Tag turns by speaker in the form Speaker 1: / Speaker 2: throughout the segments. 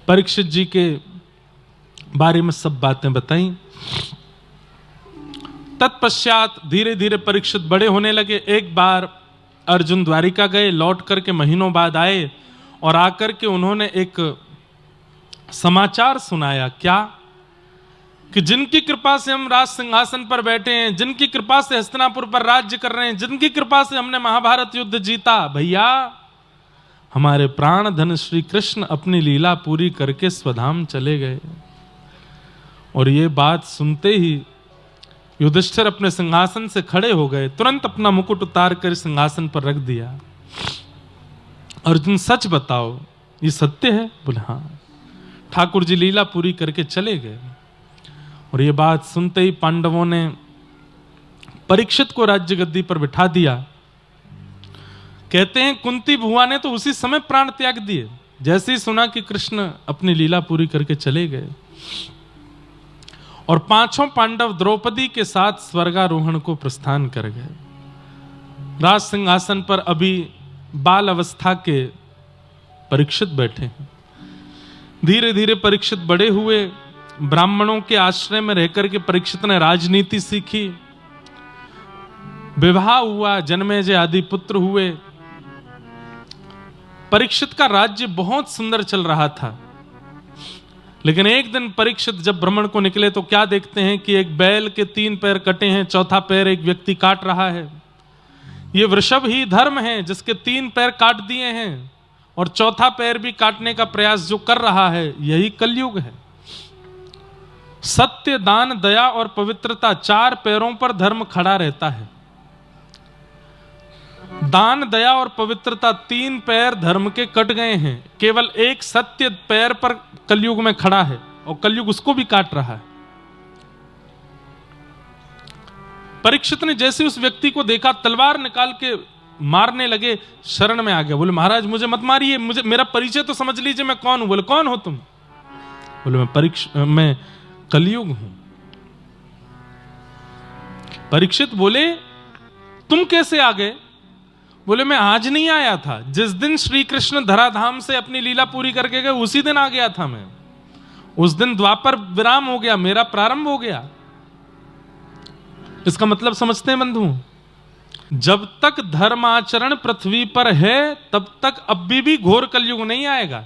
Speaker 1: परीक्षित जी के बारे में सब बातें बताई। तत्पश्चात धीरे धीरे परीक्षित बड़े होने लगे। एक बार अर्जुन द्वारिका गए, लौट करके महीनों बाद आए और आकर के उन्होंने एक समाचार सुनाया। क्या? कि जिनकी कृपा से हम राज सिंहासन पर बैठे हैं, जिनकी कृपा से हस्तिनापुर पर राज्य कर रहे हैं, जिनकी कृपा से हमने महाभारत युद्ध जीता, भैया हमारे प्राण धन श्री कृष्ण अपनी लीला पूरी करके स्वधाम चले गए। और ये बात सुनते ही युधिष्ठिर अपने सिंहासन से खड़े हो गए, तुरंत अपना मुकुट उतार कर सिंहासन पर रख दिया। अर्जुन सच बताओ, ये सत्य है? बोले हाँ। ठाकुर जी लीला पूरी करके चले गए। और ये बात सुनते ही पांडवों ने परीक्षित को राज्य गद्दी पर बिठा दिया। कहते हैं कुंती भुआ ने तो उसी समय प्राण त्याग दिए जैसे ही सुना कि कृष्ण अपनी लीला पूरी करके चले गए। और पांचों पांडव द्रौपदी के साथ स्वर्गारोहण को प्रस्थान कर गए। राज सिंहासन पर अभी बाल अवस्था के परीक्षित बैठे हैं। धीरे धीरे परीक्षित बड़े हुए। ब्राह्मणों के आश्रय में रहकर के परीक्षित ने राजनीति सीखी। विवाह हुआ, जन्मेजय आदि पुत्र हुए। परीक्षित का राज्य बहुत सुंदर चल रहा था। लेकिन एक दिन परीक्षित जब भ्रमण को निकले तो क्या देखते हैं कि एक बैल के 3 पैर कटे हैं, चौथा पैर एक व्यक्ति काट रहा है। ये वृषभ ही धर्म है जिसके 3 पैर काट दिए हैं और चौथा पैर भी काटने का प्रयास जो कर रहा है, यही कलयुग है। सत्य, दान, दया और पवित्रता 4 पैरों पर धर्म खड़ा रहता है। दान, दया और पवित्रता 3 पैर धर्म के कट गए हैं। केवल एक सत्य पैर पर कलयुग में खड़ा है और कलयुग उसको भी काट रहा है। परीक्षित ने जैसे उस व्यक्ति को देखा, तलवार निकाल के मारने लगे, शरण में आ गया। बोले महाराज मुझे मत मारिए, मुझे मेरा परिचय तो समझ लीजिए, मैं कौन हूं। बोले कौन हो तुम? बोले मैं कलयुग हूं। परीक्षित बोले तुम कैसे आ गए? बोले मैं आज नहीं आया था, जिस दिन श्री कृष्ण धराधाम से अपनी लीला पूरी करके गए उसी दिन आ गया था मैं। उस दिन द्वापर विराम हो गया, मेरा प्रारंभ हो गया। इसका मतलब समझते हैं बंधु? जब तक धर्माचरण पृथ्वी पर है तब तक अभी भी घोर कलयुग नहीं आएगा।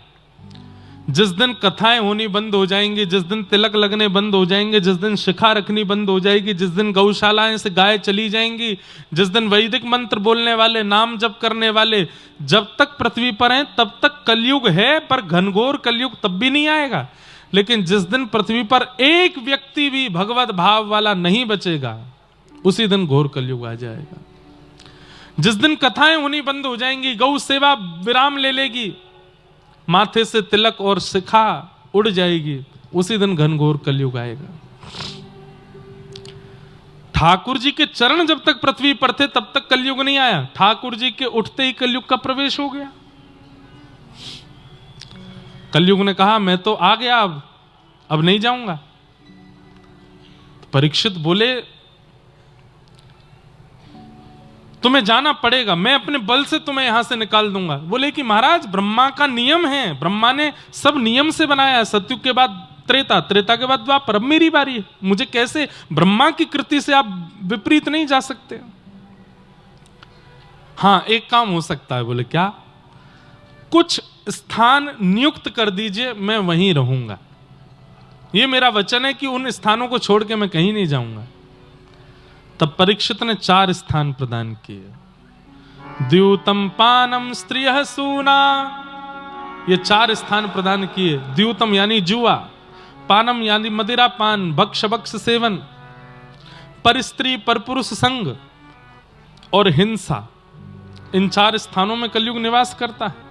Speaker 1: जिस दिन कथाएं होनी बंद हो जाएंगी, जिस दिन तिलक लगने बंद हो जाएंगे, जिस दिन शिखा रखनी बंद हो जाएगी, जिस दिन गौशालाएं से गाय चली जाएंगी, जिस दिन वैदिक मंत्र बोलने वाले, नाम जप करने वाले जब तक पृथ्वी पर हैं तब तक कलयुग है, पर घनघोर कलयुग तब भी नहीं आएगा। लेकिन जिस दिन पृथ्वी पर एक व्यक्ति भी भगवत भाव वाला नहीं बचेगा उसी दिन घोर कलयुग आ जाएगा। जिस दिन कथाएं होनी बंद हो जाएंगी, गौ सेवा विराम ले लेगी, माथे से तिलक और शिखा उड़ जाएगी, उसी दिन घनघोर कलयुग आएगा। ठाकुर जी के चरण जब तक पृथ्वी पर थे तब तक कलयुग नहीं आया। ठाकुर जी के उठते ही कलयुग का प्रवेश हो गया। कलयुग ने कहा मैं तो आ गया, अब नहीं जाऊंगा। परीक्षित बोले तुम्हें जाना पड़ेगा, मैं अपने बल से तुम्हें यहां से निकाल दूंगा। बोले कि महाराज ब्रह्मा का नियम है, ब्रह्मा ने सब नियम से बनाया है। सतयुग के बाद त्रेता, त्रेता के बाद द्वापर, अब मेरी बारी है। मुझे कैसे, ब्रह्मा की कृति से आप विपरीत नहीं जा सकते। हां एक काम हो सकता है। बोले क्या? कुछ स्थान नियुक्त कर दीजिए, मैं वहीं रहूंगा। यह मेरा वचन है कि उन स्थानों को छोड़ के मैं कहीं नहीं जाऊंगा। तब परीक्षित ने 4 स्थान प्रदान किए। द्यूतम पानम स्त्रियः सूना, ये 4 स्थान प्रदान किए। द्यूतम यानी जुआ, पानम यानी मदिरा पान, भक्ष भक्ष सेवन, पर स्त्री पर पुरुष संग और हिंसा। इन 4 स्थानों में कलयुग निवास करता है।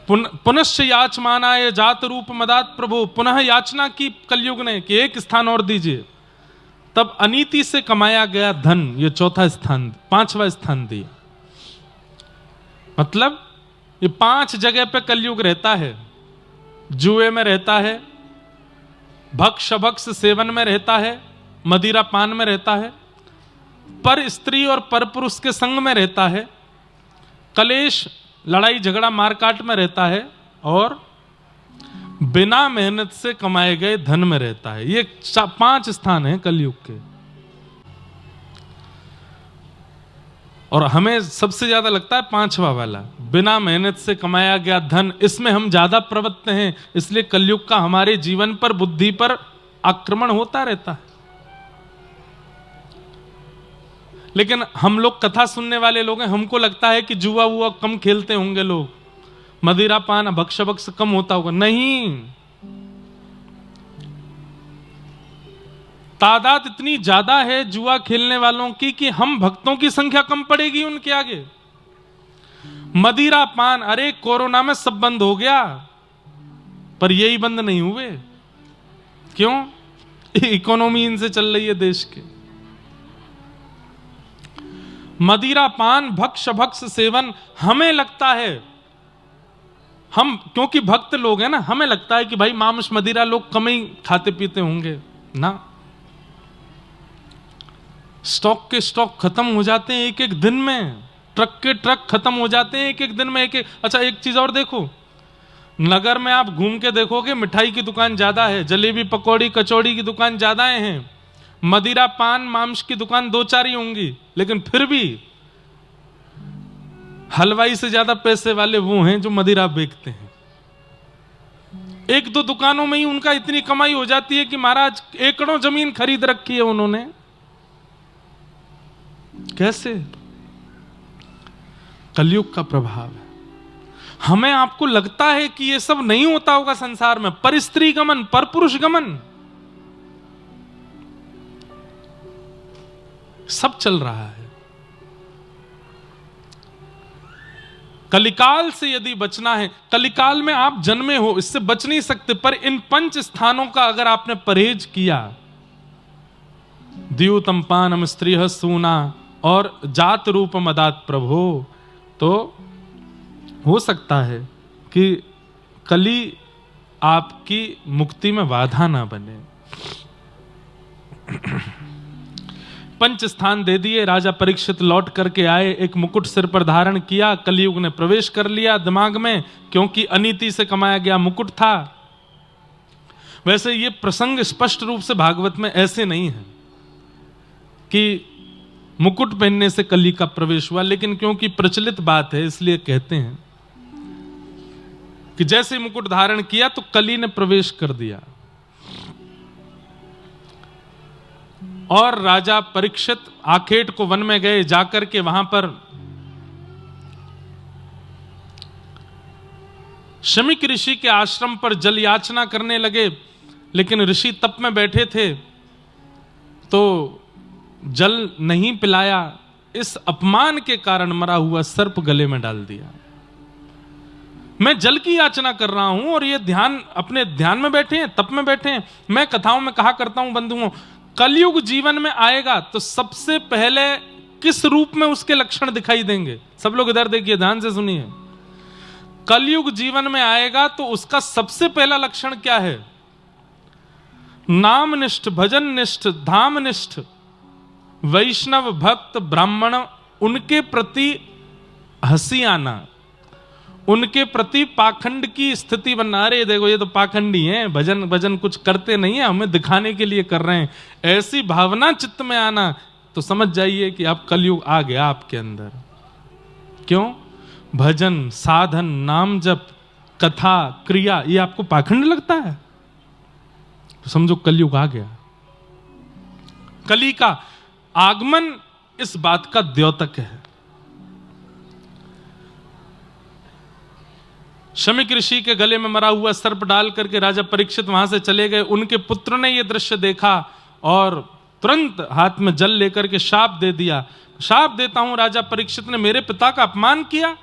Speaker 1: पुनश्च याचमानाय जात रूप मदात प्रभु, पुनः याचना की कलयुग ने कि एक स्थान और दीजिए। तब अनीति से कमाया गया धन, ये 4था स्थान, 5वां स्थान दिया। मतलब ये 5 जगह पे कलयुग रहता है। जुए में रहता है, भक्ष भक्ष सेवन में रहता है, मदिरा पान में रहता है, पर स्त्री और पर पुरुष के संग में रहता है, कलेश लड़ाई झगड़ा मारकाट में रहता है और बिना मेहनत से कमाए गए धन में रहता है। ये 5 स्थान हैं कलयुग के। और हमें सबसे ज्यादा लगता है 5वां वाला, बिना मेहनत से कमाया गया धन, इसमें हम ज्यादा प्रवृत्त हैं, इसलिए कलयुग का हमारे जीवन पर, बुद्धि पर आक्रमण होता रहता है। लेकिन हम लोग कथा सुनने वाले लोग हैं, हमको लगता है कि जुआ वुआ कम खेलते होंगे लोग, मदिरा पान भक्ष भक्ष कम होता होगा। नहीं, तादाद इतनी ज्यादा है जुआ खेलने वालों की कि हम भक्तों की संख्या कम पड़ेगी उनके आगे। मदिरा पान, अरे कोरोना में सब बंद हो गया, पर यही बंद नहीं हुए। क्यों? इकोनॉमी इनसे चल रही है देश के। मदिरा पान भक्ष भक्ष सेवन, हमें लगता है, हम क्योंकि भक्त लोग हैं ना, हमें लगता है कि भाई मांस मदिरा लोग कम ही खाते पीते होंगे ना। स्टॉक के स्टॉक खत्म हो जाते हैं एक एक दिन में, ट्रक के ट्रक खत्म हो जाते हैं एक एक दिन में, एक एक। अच्छा एक चीज और देखो, नगर में आप घूम के देखोगे मिठाई की दुकान ज्यादा है, जलेबी पकौड़ी कचौड़ी की दुकान ज्यादा हैं, मदिरा पान मांस की दुकान 2-4 ही होंगी, लेकिन फिर भी हलवाई से ज्यादा पैसे वाले वो हैं जो मदिरा बेचते हैं। 1-2 दुकानों में ही उनका इतनी कमाई हो जाती है कि महाराज एकड़ों जमीन खरीद रखी है उन्होंने। कैसे? कलयुग का प्रभाव है। हमें आपको लगता है कि ये सब नहीं होता होगा संसार में, पर स्त्री गमन, पर पुरुष गमन सब चल रहा है। कलिकाल से यदि बचना है, कलिकाल में आप जन्मे हो, इससे बच नहीं सकते, पर इन 5 स्थानों का अगर आपने परहेज किया, द्यूतम पानम स्त्रीह सूना और जात रूप मदात प्रभो, तो हो सकता है कि कली आपकी मुक्ति में बाधा ना बने। 5 स्थान दे दिए, राजा परीक्षित लौट करके आए, एक मुकुट सिर पर धारण किया, कलयुग ने प्रवेश कर लिया दिमाग में, क्योंकि अनीति से कमाया गया मुकुट था। वैसे ये प्रसंग स्पष्ट रूप से भागवत में ऐसे नहीं है कि मुकुट पहनने से कली का प्रवेश हुआ, लेकिन क्योंकि प्रचलित बात है इसलिए कहते हैं कि जैसे मुकुट धारण किया तो कली ने प्रवेश कर दिया। और राजा परीक्षित आखेट को वन में गए, जाकर के वहां पर शमीक ऋषि के आश्रम पर जल याचना करने लगे, लेकिन ऋषि तप में बैठे थे तो जल नहीं पिलाया। इस अपमान के कारण मरा हुआ सर्प गले में डाल दिया। मैं जल की याचना कर रहा हूं और ये अपने ध्यान में बैठे हैं, तप में बैठे हैं। मैं कथाओं में कहा करता हूं बंधुओं, कलयुग जीवन में आएगा तो सबसे पहले किस रूप में उसके लक्षण दिखाई देंगे? सब लोग इधर देखिए, ध्यान से सुनिए। कलयुग जीवन में आएगा तो उसका सबसे पहला लक्षण क्या है? नामनिष्ठ, भजननिष्ठ, धामनिष्ठ, वैष्णव भक्त ब्राह्मण, उनके प्रति हंसी आना, उनके प्रति पाखंड की स्थिति बनना। अरे देखो ये तो पाखंडी हैं, भजन भजन कुछ करते नहीं है, हमें दिखाने के लिए कर रहे हैं, ऐसी भावना चित्त में आना, तो समझ जाइए कि अब कलयुग आ गया आपके अंदर। क्यों? भजन, साधन, नाम जप, कथा, क्रिया, ये आपको पाखंड लगता है तो समझो कलयुग आ गया। कली का आगमन इस बात का द्योतक है। शमीक ऋषि के गले में मरा हुआ सर्प डाल करके राजा परीक्षित वहां से चले गए। उनके पुत्र ने यह दृश्य देखा और तुरंत हाथ में जल लेकर के शाप दे दिया। शाप देता हूं राजा परीक्षित ने मेरे पिता का अपमान किया,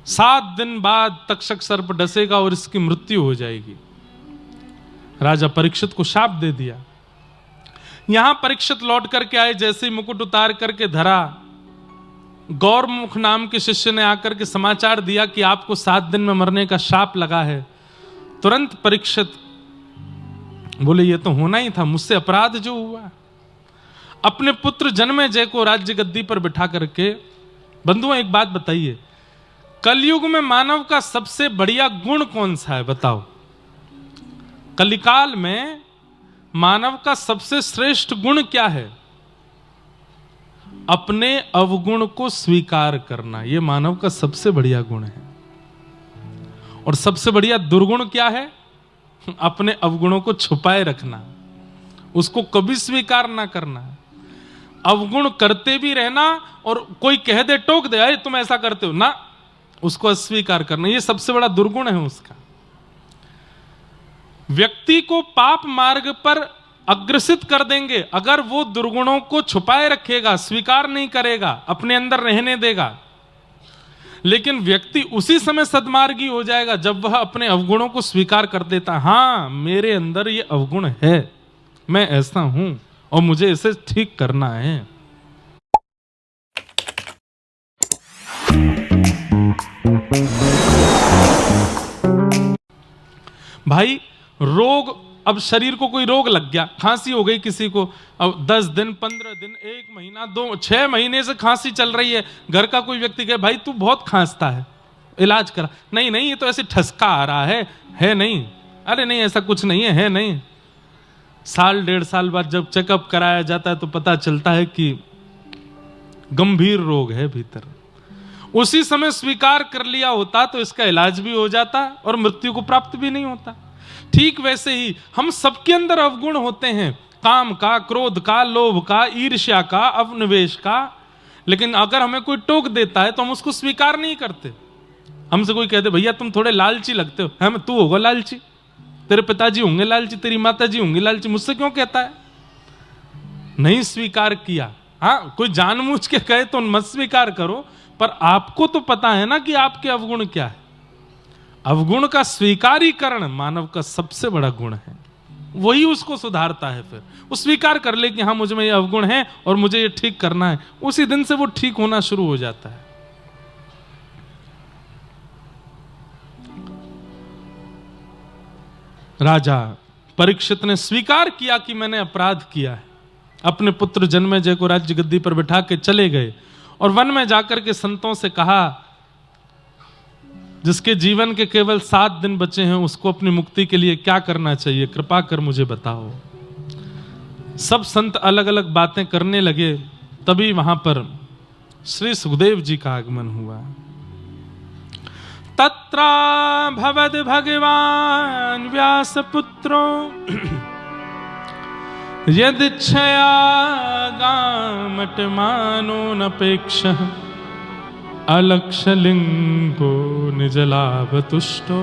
Speaker 1: 7 दिन बाद तक्षक सर्प डसेगा और इसकी मृत्यु हो जाएगी। राजा परीक्षित को शाप दे दिया। यहां परीक्षित लौट करके आए, जैसे ही मुकुट उतार करके धरा, गौरमुख नाम के शिष्य ने आकर के समाचार दिया कि आपको 7 दिन में मरने का शाप लगा है। तुरंत परीक्षित बोले ये तो होना ही था, मुझसे अपराध जो हुआ। अपने पुत्र जन्मेजय को राज्य गद्दी पर बिठा करके बंधुओं एक बात बताइए, कलयुग में मानव का सबसे बढ़िया गुण कौन सा है बताओ? कलिकाल में मानव का सबसे श्रेष्ठ गुण क्या है? अपने अवगुण को स्वीकार करना, यह मानव का सबसे बढ़िया गुण है। और सबसे बढ़िया दुर्गुण क्या है? अपने अवगुणों को छुपाए रखना, उसको कभी स्वीकार ना करना। अवगुण करते भी रहना और कोई कह दे, टोक दे, अरे तुम ऐसा करते हो ना, उसको अस्वीकार करना, यह सबसे बड़ा दुर्गुण है उसका। व्यक्ति को पाप मार्ग पर अग्रसित कर देंगे अगर वो दुर्गुणों को छुपाए रखेगा, स्वीकार नहीं करेगा, अपने अंदर रहने देगा। लेकिन व्यक्ति उसी समय सद्मार्गी हो जाएगा जब वह अपने अवगुणों को स्वीकार कर देता। हां, मेरे अंदर ये अवगुण है, मैं ऐसा हूं और मुझे इसे ठीक करना है। भाई, रोग, अब शरीर को कोई रोग लग गया, खांसी हो गई किसी को, अब 10 दिन 15 दिन 1 महीना 2 6 महीने से खांसी चल रही है, घर का कोई व्यक्ति कहे भाई तू बहुत खांसता है, इलाज करा। नहीं नहीं, ये तो ऐसे ठसका आ रहा है नहीं, अरे नहीं ऐसा कुछ नहीं है नहीं। साल 1.5 साल बाद जब चेकअप कराया जाता है तो पता चलता है कि गंभीर रोग है भीतर। उसी समय स्वीकार कर लिया होता तो इसका इलाज भी हो जाता और मृत्यु को प्राप्त भी नहीं होता। ठीक वैसे ही हम सबके अंदर अवगुण होते हैं, काम का, क्रोध का, लोभ का, ईर्ष्या का, अवनिवेश का। लेकिन अगर हमें कोई टोक देता है तो हम उसको स्वीकार नहीं करते। हमसे कोई कहते भैया तुम थोड़े लालची लगते हो, हम तू होगा लालची, तेरे पिताजी होंगे लालची, तेरी माताजी होंगी लालची, मुझसे क्यों कहता है? नहीं स्वीकार किया। हाँ, कोई जानबूझ के कहे तो मत स्वीकार करो, पर आपको तो पता है ना कि आपके अवगुण क्या है। अवगुण का स्वीकारीकरण मानव का सबसे बड़ा गुण है, वही उसको सुधारता है। फिर वो स्वीकार कर ले कि हाँ मुझ में ये अवगुण है और मुझे ये ठीक करना है, उसी दिन से वो ठीक होना शुरू हो जाता है। राजा परीक्षित ने स्वीकार किया कि मैंने अपराध किया है। अपने पुत्र जन्मेजय को राज्य गद्दी पर बिठा के चले गए और वन में जाकर के संतों से कहा, जिसके जीवन के केवल 7 दिन बचे हैं उसको अपनी मुक्ति के लिए क्या करना चाहिए, कृपा कर मुझे बताओ। सब संत अलग अलग बातें करने लगे। तभी वहां पर श्री सुखदेव जी का आगमन हुआ। तत्रा भवद भगवान व्यासपुत्रो यदिच्छया गामटमानो नपेक्षः अलक्षलिंगो निजलाभतुष्टो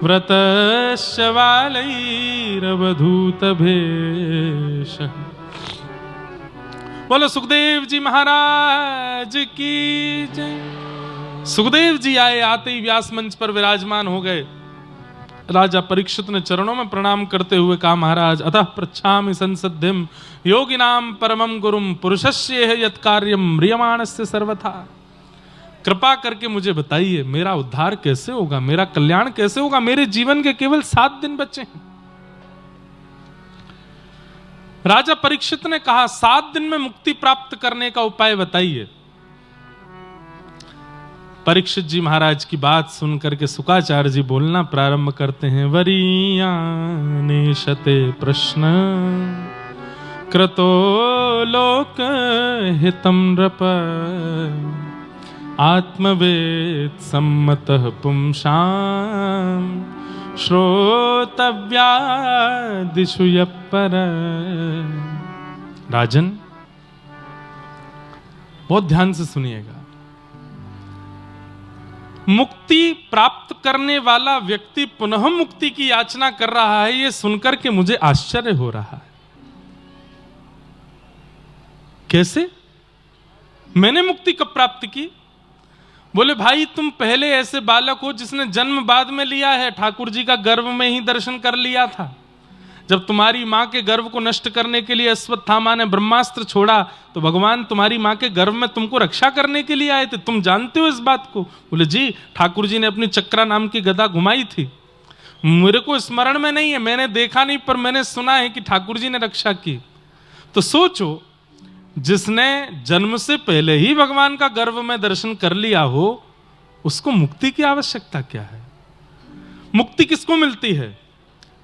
Speaker 1: व्रतस्य वालैरवधूतभेषः। बोलो सुखदेव जी महाराज की जय। सुखदेव जी आए, आते ही व्यास मंच पर विराजमान हो गए। राजा परीक्षित ने चरणों में प्रणाम करते हुए कहा, महाराज अतः पृच्छामि संसद्धिम योगिनाम परमं गुरुम पुरुषस्य यत् कार्यम म्रियमाणस्य सर्वथा। कृपा करके मुझे बताइए मेरा उद्धार कैसे होगा, मेरा कल्याण कैसे होगा? मेरे जीवन के केवल 7 दिन बचे हैं। राजा परीक्षित ने कहा, 7 दिन में मुक्ति प्राप्त करने का उपाय बताइए। परीक्षित जी महाराज की बात सुनकर के शुकाचार्य जी बोलना प्रारंभ करते हैं। वरीयाने शते प्रश्न क्रतो लोक हितम नृप आत्मवेद सम्मतः पुंसाम श्रोतव्यादिषु यपर। राजन बहुत ध्यान से सुनिएगा। मुक्ति प्राप्त करने वाला व्यक्ति पुनः मुक्ति की याचना कर रहा है, यह सुनकर के मुझे आश्चर्य हो रहा है। कैसे? मैंने मुक्ति कब प्राप्त की? बोले भाई तुम पहले ऐसे बालक हो जिसने जन्म बाद में लिया है, ठाकुर जी का गर्भ में ही दर्शन कर लिया था। जब तुम्हारी मां के गर्भ को नष्ट करने के लिए अश्वत्थामा ने ब्रह्मास्त्र छोड़ा तो भगवान तुम्हारी मां के गर्भ में तुमको रक्षा करने के लिए आए थे। तुम जानते हो इस बात को? बोले जी, ठाकुर जी ने अपनी चक्रा नाम की गदा घुमाई थी। मेरे को स्मरण में नहीं है, मैंने देखा नहीं, पर मैंने सुना है कि ठाकुर जी ने रक्षा की। तो सोचो जिसने जन्म से पहले ही भगवान का गर्भ में दर्शन कर लिया हो, उसको मुक्ति की आवश्यकता क्या है? मुक्ति किसको मिलती है?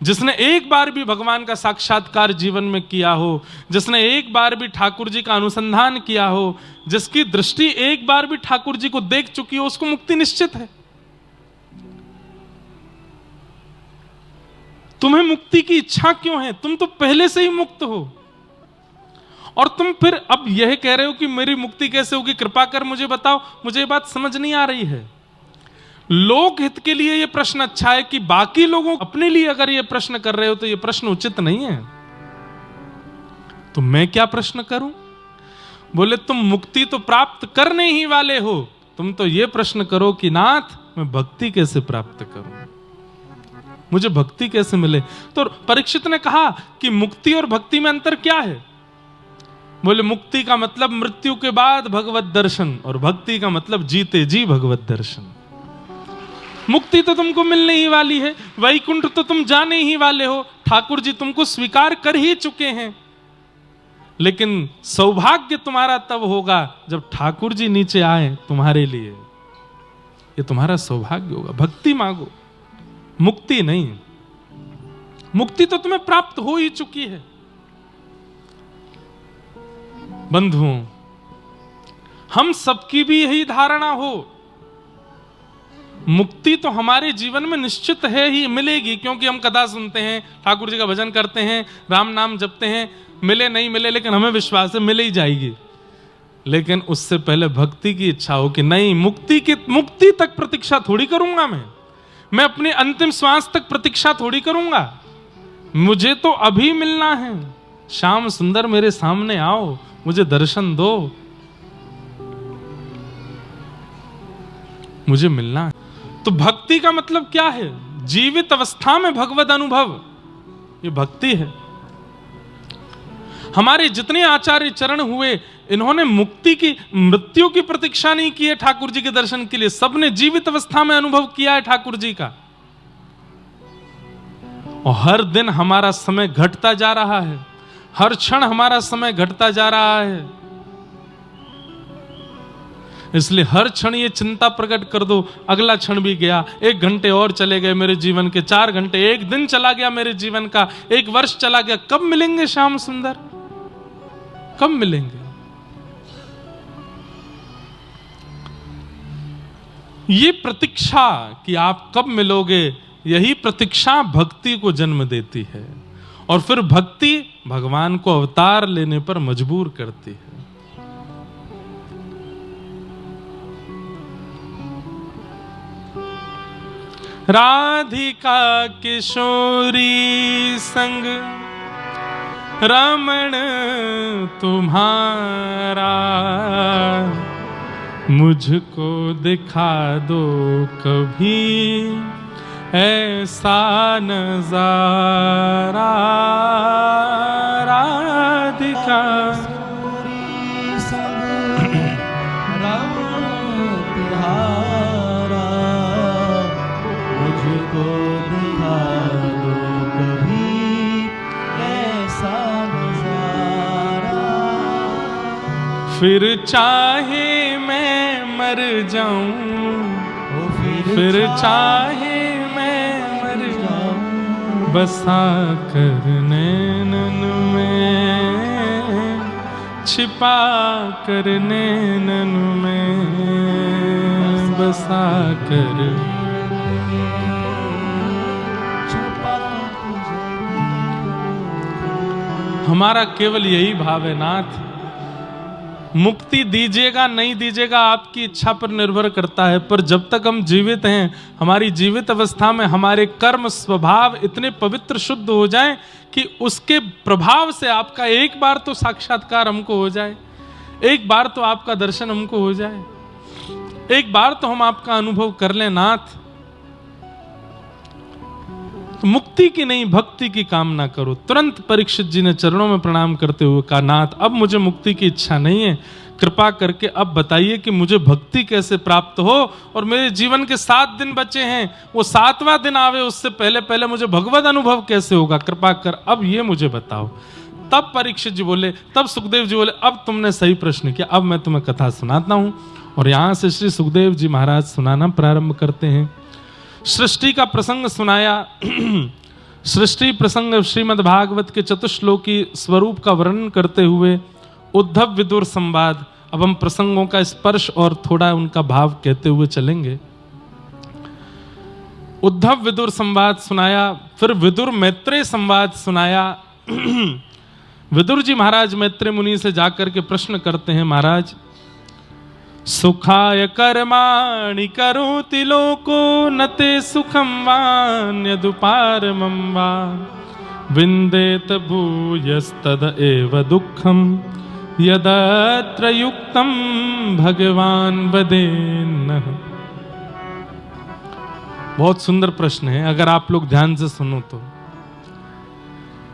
Speaker 1: जिसने एक बार भी भगवान का साक्षात्कार जीवन में किया हो, जिसने एक बार भी ठाकुर जी का अनुसंधान किया हो, जिसकी दृष्टि एक बार भी ठाकुर जी को देख चुकी हो, उसको मुक्ति निश्चित है। तुम्हें मुक्ति की इच्छा क्यों है? तुम तो पहले से ही मुक्त हो, और तुम फिर अब यह कह रहे हो कि मेरी मुक्ति कैसे होगी, कृपा कर मुझे बताओ। मुझे ये बात समझ नहीं आ रही है। लोक हित के लिए यह प्रश्न अच्छा है कि बाकी लोगों अपने लिए अगर यह प्रश्न कर रहे हो तो यह प्रश्न उचित नहीं है। तो मैं क्या प्रश्न करूं? बोले तुम मुक्ति तो प्राप्त करने ही वाले हो, तुम तो यह प्रश्न करो कि नाथ मैं भक्ति कैसे प्राप्त करूं, मुझे भक्ति कैसे मिले। तो परीक्षित ने कहा कि मुक्ति और भक्ति में अंतर क्या है? बोले मुक्ति का मतलब मृत्यु के बाद भगवत दर्शन, और भक्ति का मतलब जीते जी भगवत दर्शन। मुक्ति तो तुमको मिलने ही वाली है, वैकुंठ तो तुम जाने ही वाले हो, ठाकुर जी तुमको स्वीकार कर ही चुके हैं। लेकिन सौभाग्य तुम्हारा तब होगा जब ठाकुर जी नीचे आए तुम्हारे लिए, ये तुम्हारा सौभाग्य होगा। भक्ति मांगो, मुक्ति नहीं। मुक्ति तो तुम्हें प्राप्त हो ही चुकी है। बंधुओं, हम सबकी भी यही धारणा हो, मुक्ति तो हमारे जीवन में निश्चित है ही मिलेगी, क्योंकि हम कथा सुनते हैं, ठाकुर जी का भजन करते हैं, राम नाम जपते हैं, मिले नहीं मिले लेकिन हमें विश्वास है मिले ही जाएगी। लेकिन उससे पहले भक्ति की इच्छा हो कि नहीं, मुक्ति तक प्रतीक्षा थोड़ी करूंगा मैं अपने अंतिम श्वास तक प्रतीक्षा थोड़ी करूंगा। मुझे तो अभी मिलना है। श्याम सुंदर मेरे सामने आओ, मुझे दर्शन दो, मुझे मिलना है। तो भक्ति का मतलब क्या है? जीवित अवस्था में भगवत अनुभव, ये भक्ति है। हमारे जितने आचार्य चरण हुए, इन्होंने मुक्ति की, मृत्यु की प्रतीक्षा नहीं की है ठाकुर जी के दर्शन के लिए। सबने जीवित अवस्था में अनुभव किया है ठाकुर जी का। और हर दिन हमारा समय घटता जा रहा है, हर क्षण हमारा समय घटता जा रहा है। इसलिए हर क्षण ये चिंता प्रकट कर दो, अगला क्षण भी गया, 1 घंटे और चले गए मेरे जीवन के, 4 घंटे, 1 दिन चला गया मेरे जीवन का, 1 वर्ष चला गया। कब मिलेंगे श्याम सुंदर? कब मिलेंगे? ये प्रतीक्षा कि आप कब मिलोगे, यही प्रतीक्षा भक्ति को जन्म देती है, और फिर भक्ति भगवान को अवतार लेने पर मजबूर करती है। राधिका किशोरी संग रमण तुम्हारा, मुझको दिखा दो कभी ऐसा नजारा। राधिका फिर चाहे मैं मर जाऊं, फिर चाहे मैं मर जाऊं, बसा कर नैनन में, छिपा कर नैनन में, बसा कर। हमारा केवल यही भाव है नाथ, मुक्ति दीजिएगा नहीं दीजिएगा आपकी इच्छा पर निर्भर करता है, पर जब तक हम जीवित हैं, हमारी जीवित अवस्था में हमारे कर्म स्वभाव इतने पवित्र शुद्ध हो जाएं कि उसके प्रभाव से आपका एक बार तो साक्षात्कार हमको हो जाए, एक बार तो आपका दर्शन हमको हो जाए, एक बार तो हम आपका अनुभव कर लें नाथ। तो मुक्ति की नहीं भक्ति की कामना करो। तुरंत परीक्षित जी ने चरणों में प्रणाम करते हुए कहा, नाथ अब मुझे मुक्ति की इच्छा नहीं है, कृपा करके अब बताइए कि मुझे भक्ति कैसे प्राप्त हो, और मेरे जीवन के 7 दिन बचे हैं, वो 7वां दिन आवे उससे पहले पहले मुझे भगवत अनुभव कैसे होगा, कृपा कर अब ये मुझे बताओ। तब परीक्षित जी बोले, तब सुखदेव जी बोले, अब तुमने सही प्रश्न किया, अब मैं तुम्हें कथा सुनाता हूं। और यहां से श्री सुखदेव जी महाराज सुनाना प्रारंभ करते हैं। सृष्टि का प्रसंग सुनाया। सृष्टि प्रसंग श्रीमद् भागवत के चतुश्लोकी स्वरूप का वर्णन करते हुए उद्धव विदुर संवाद। अब हम प्रसंगों का स्पर्श और थोड़ा उनका भाव कहते हुए चलेंगे। उद्धव विदुर संवाद सुनाया, फिर विदुर मैत्रेय संवाद सुनाया। विदुर जी महाराज मैत्रेय मुनि से जाकर के प्रश्न करते हैं, महाराज सुखाय कर्माणि करोति लोको नते सुखम वान्यदुपारमं वा विन्देत भूयस्तद एव दुःखम यदत्र युक्तं भगवान वदेन्नः। बहुत सुंदर प्रश्न है, अगर आप लोग ध्यान से सुनो तो।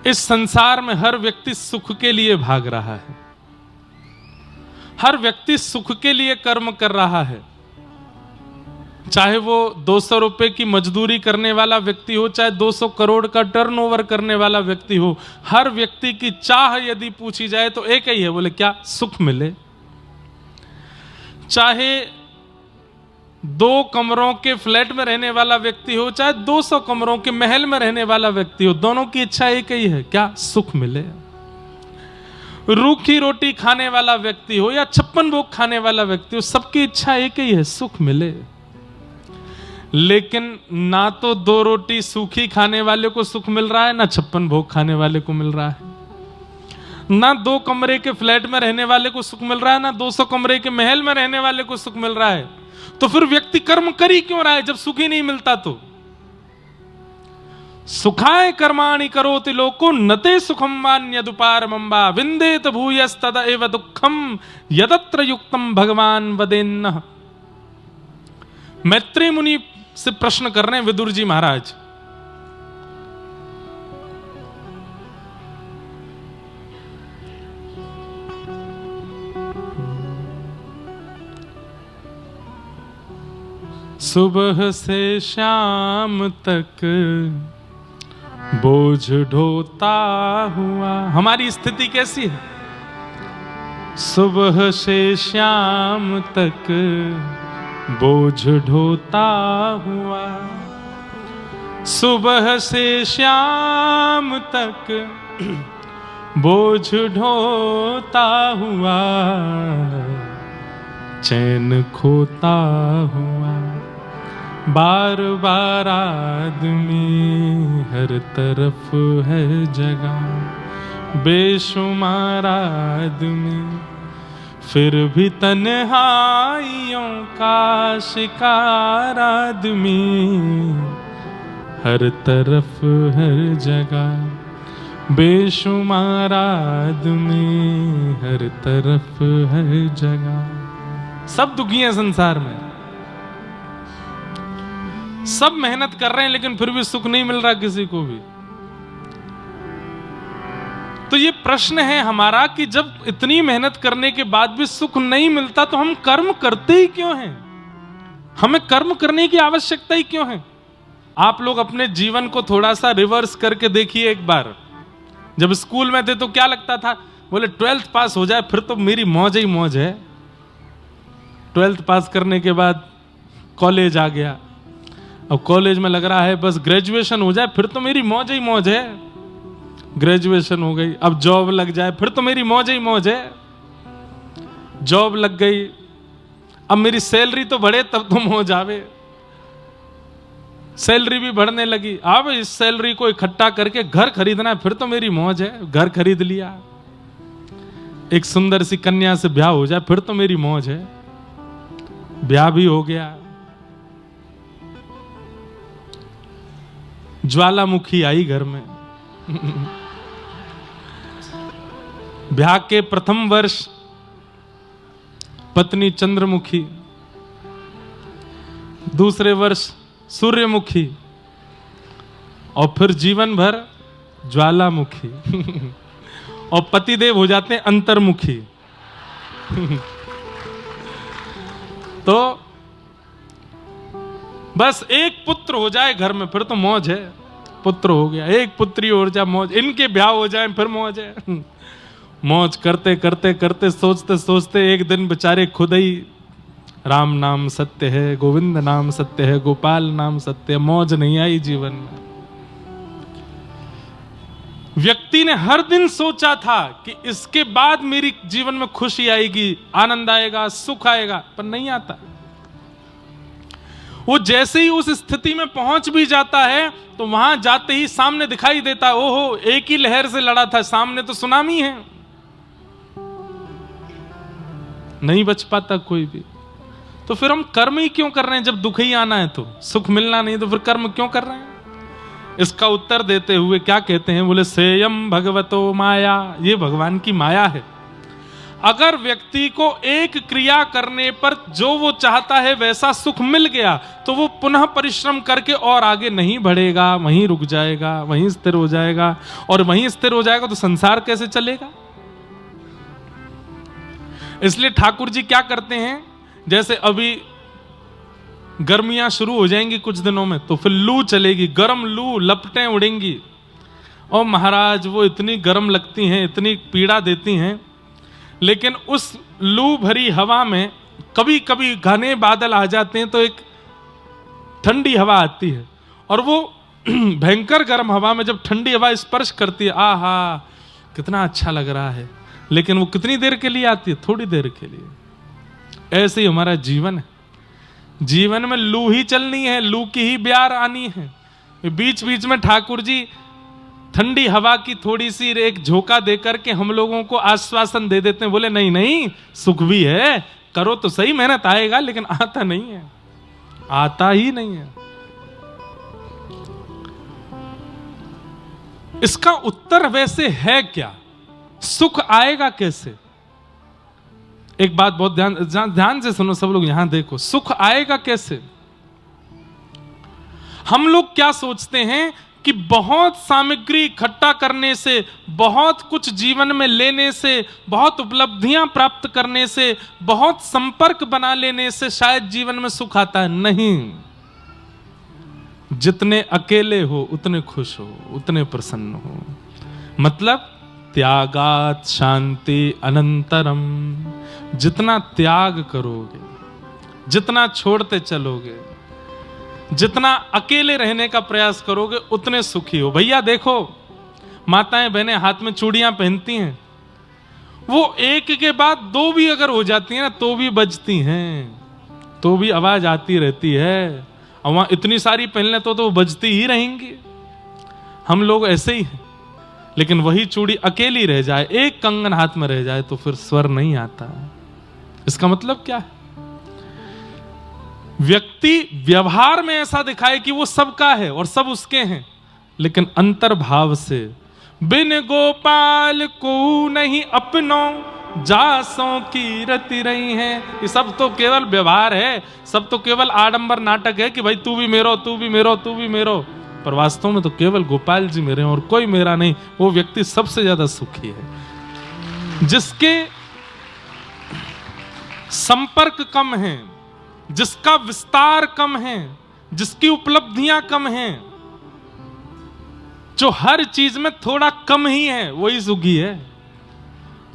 Speaker 1: इस संसार में हर व्यक्ति सुख के लिए भाग रहा है, हर व्यक्ति सुख के लिए कर्म कर रहा है। चाहे वो 200 रुपए की मजदूरी करने वाला व्यक्ति हो, चाहे 200 करोड़ का टर्नओवर करने वाला व्यक्ति हो, हर व्यक्ति की चाह यदि पूछी जाए तो एक ही है, बोले क्या? सुख मिले। चाहे 2 कमरों के फ्लैट में रहने वाला व्यक्ति हो, चाहे 200 कमरों के महल में रहने वाला व्यक्ति हो, दोनों की इच्छा एक ही है, क्या? सुख मिले। रूखी रोटी खाने वाला व्यक्ति हो या 56 भोग खाने वाला व्यक्ति हो, सबकी इच्छा एक ही है, सुख मिले। लेकिन ना तो 2 रोटी सूखी खाने वाले को सुख मिल रहा है, ना 56 भोग खाने वाले को मिल रहा है। ना 2 कमरे के फ्लैट में रहने वाले को सुख मिल रहा है, ना 200 कमरे के महल में रहने वाले को सुख मिल रहा है। तो फिर व्यक्ति कर्म कर ही क्यों रहा है जब सुख ही नहीं मिलता? तो सुखाय कर्माणि करोति लोको नते सुखम वान्यदुपारमं वा विन्देत भूयस्तद एव दुःखम यदत्र युक्तं भगवान वदेन्नः। मैत्रेय मुनि से प्रश्न कर रहे हैं विदुर जी महाराज। सुबह से शाम तक बोझ ढोता हुआ, हमारी स्थिति कैसी है? सुबह से शाम तक बोझ ढोता हुआ, सुबह से शाम तक बोझ ढोता हुआ, चैन खोता हुआ, बार बार आदमी हर तरफ है जगह, बेशुमार आदमी फिर भी तन्हाइयों का शिकार आदमी, हर तरफ हर जगह बेशुमार आदमी, हर तरफ हर जगह। सब दुखी हैं संसार में, सब मेहनत कर रहे हैं, लेकिन फिर भी सुख नहीं मिल रहा किसी को भी। तो ये प्रश्न है हमारा कि जब इतनी मेहनत करने के बाद भी सुख नहीं मिलता तो हम कर्म करते ही क्यों हैं? हमें कर्म करने की आवश्यकता ही क्यों है? आप लोग अपने जीवन को थोड़ा सा रिवर्स करके देखिए एक बार। जब स्कूल में थे तो क्या लगता था? बोले 12th पास हो जाए फिर तो मेरी मौज ही मौज है। 12th पास करने के बाद कॉलेज आ गया, अब कॉलेज में लग रहा है बस ग्रेजुएशन हो जाए फिर तो मेरी मौज ही मौज है। ग्रेजुएशन हो गई, अब जॉब लग जाए फिर तो मेरी मौज ही मौज है। जॉब लग गई, अब मेरी सैलरी तो बढ़े तब तो मौज आवे। सैलरी भी बढ़ने लगी, अब इस सैलरी को इकट्ठा करके घर खरीदना है फिर तो मेरी मौज है। घर खरीद लिया, एक सुंदर सी कन्या से ब्याह हो जाए फिर तो मेरी मौज है। ब्याह भी हो गया, ज्वालामुखी आई घर में। ब्याह के प्रथम वर्ष पत्नी चंद्रमुखी, दूसरे वर्ष सूर्यमुखी, और फिर जीवन भर ज्वालामुखी। और पतिदेव हो जाते हैं अंतर्मुखी। तो बस एक पुत्र हो जाए घर में फिर तो मौज है। पुत्र हो गया, एक पुत्री हो जाए मौज, इनके ब्याह हो जाए फिर मौज है। मौज करते करते करते सोचते सोचते एक दिन बेचारे खुद ही राम नाम सत्य है, गोविंद नाम सत्य है, गोपाल नाम सत्य है, मौज नहीं आई जीवन में। व्यक्ति ने हर दिन सोचा था कि इसके बाद मेरी जीवन में खुशी आएगी, आनंद आएगा, सुख आएगा, पर नहीं आता। वो जैसे ही उस स्थिति में पहुंच भी जाता है तो वहां जाते ही सामने दिखाई देता है, ओहो एक ही लहर से लड़ा था, सामने तो सुनामी है, नहीं बच पाता कोई भी। तो फिर हम कर्म ही क्यों कर रहे हैं जब दुख ही आना है, तो सुख मिलना नहीं, तो फिर कर्म क्यों कर रहे हैं? इसका उत्तर देते हुए क्या कहते हैं, बोले सेयम भगवतो माया, ये भगवान की माया है। अगर व्यक्ति को एक क्रिया करने पर जो वो चाहता है वैसा सुख मिल गया तो वो पुनः परिश्रम करके और आगे नहीं बढ़ेगा, वहीं रुक जाएगा, वहीं स्थिर हो जाएगा, और वहीं स्थिर हो जाएगा तो संसार कैसे चलेगा? इसलिए ठाकुर जी क्या करते हैं, जैसे अभी गर्मियां शुरू हो जाएंगी कुछ दिनों में, तो फिर लू चलेगी, गर्म लू, लपटें उड़ेंगी, और महाराज वो इतनी गर्म लगती हैं, इतनी पीड़ा देती हैं, लेकिन उस लू भरी हवा में कभी कभी घने बादल आ जाते हैं तो एक ठंडी हवा आती है, और वो भयंकर गर्म हवा में जब ठंडी हवा स्पर्श करती है, आहा कितना अच्छा लग रहा है, लेकिन वो कितनी देर के लिए आती है, थोड़ी देर के लिए। ऐसे ही हमारा जीवन है, जीवन में लू ही चलनी है, लू की ही ब्यार आनी है। बीच बीच में ठाकुर जी ठंडी हवा की थोड़ी सी एक झोंका देकर के हम लोगों को आश्वासन दे देते हैं, बोले नहीं नहीं सुख भी है, करो तो सही, मेहनत आएगा, लेकिन आता नहीं है, आता ही नहीं है। इसका उत्तर वैसे है क्या, सुख आएगा कैसे? एक बात बहुत ध्यान से सुनो सब लोग, यहां देखो, सुख आएगा कैसे? हम लोग क्या सोचते हैं कि बहुत सामग्री इकट्ठा करने से, बहुत कुछ जीवन में लेने से, बहुत उपलब्धियां प्राप्त करने से, बहुत संपर्क बना लेने से शायद जीवन में सुख आता है। नहीं, जितने अकेले हो उतने खुश हो, उतने प्रसन्न हो। मतलब त्यागात शांति अनंतरम, जितना त्याग करोगे, जितना छोड़ते चलोगे, जितना अकेले रहने का प्रयास करोगे, उतने सुखी हो। भैया देखो, माताएं बहनें हाथ में चूड़ियां पहनती हैं, वो एक के बाद दो भी अगर हो जाती हैं ना तो भी बजती हैं, तो भी आवाज आती रहती है, और वहां इतनी सारी पहन ले तो बजती ही रहेंगी। हम लोग ऐसे ही हैं, लेकिन वही चूड़ी अकेली रह जाए, एक कंगन हाथ में रह जाए तो फिर स्वर नहीं आता। इसका मतलब क्या है? व्यक्ति व्यवहार में ऐसा दिखाए कि वो सबका है और सब उसके हैं, लेकिन अंतर्भाव से बिन गोपाल को नहीं अपनो, जासों की रति रही है। ये सब तो केवल व्यवहार है, सब तो केवल आडंबर नाटक है कि भाई तू भी मेरो, तू भी मेरो, तू भी मेरो, पर वास्तव में तो केवल गोपाल जी मेरे हैं और कोई मेरा नहीं। वो व्यक्ति सबसे ज्यादा सुखी है, जिसके संपर्क कम है, जिसका विस्तार कम है, जिसकी उपलब्धियां कम हैं, जो हर चीज में थोड़ा कम ही है, वही सुखी है।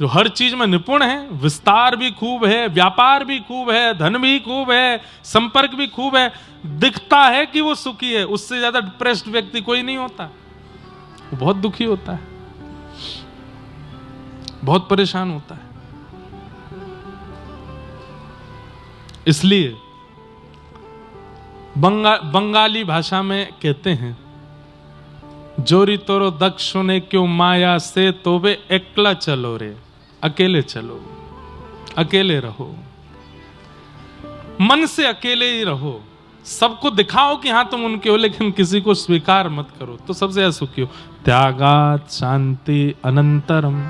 Speaker 1: जो हर चीज में निपुण है, विस्तार भी खूब है, व्यापार भी खूब है, धन भी खूब है, संपर्क भी खूब है, दिखता है कि वो सुखी है, उससे ज्यादा डिप्रेस्ड व्यक्ति कोई नहीं होता। वो बहुत दुखी होता है, बहुत परेशान होता है। इसलिए बंगाली भाषा में कहते हैं, जोरी तोरो दक्ष ने क्यों माया से, तोबे एकला चलो रे, अकेले चलो, अकेले रहो, मन से अकेले ही रहो। सबको दिखाओ कि हाँ तुम उनके हो, लेकिन किसी को स्वीकार मत करो, तो सबसे ज्यादा सुखी हो। त्यागात शांति अनंतरम,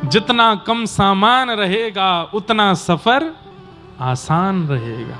Speaker 1: जितना कम सामान रहेगा उतना सफर आसान रहेगा।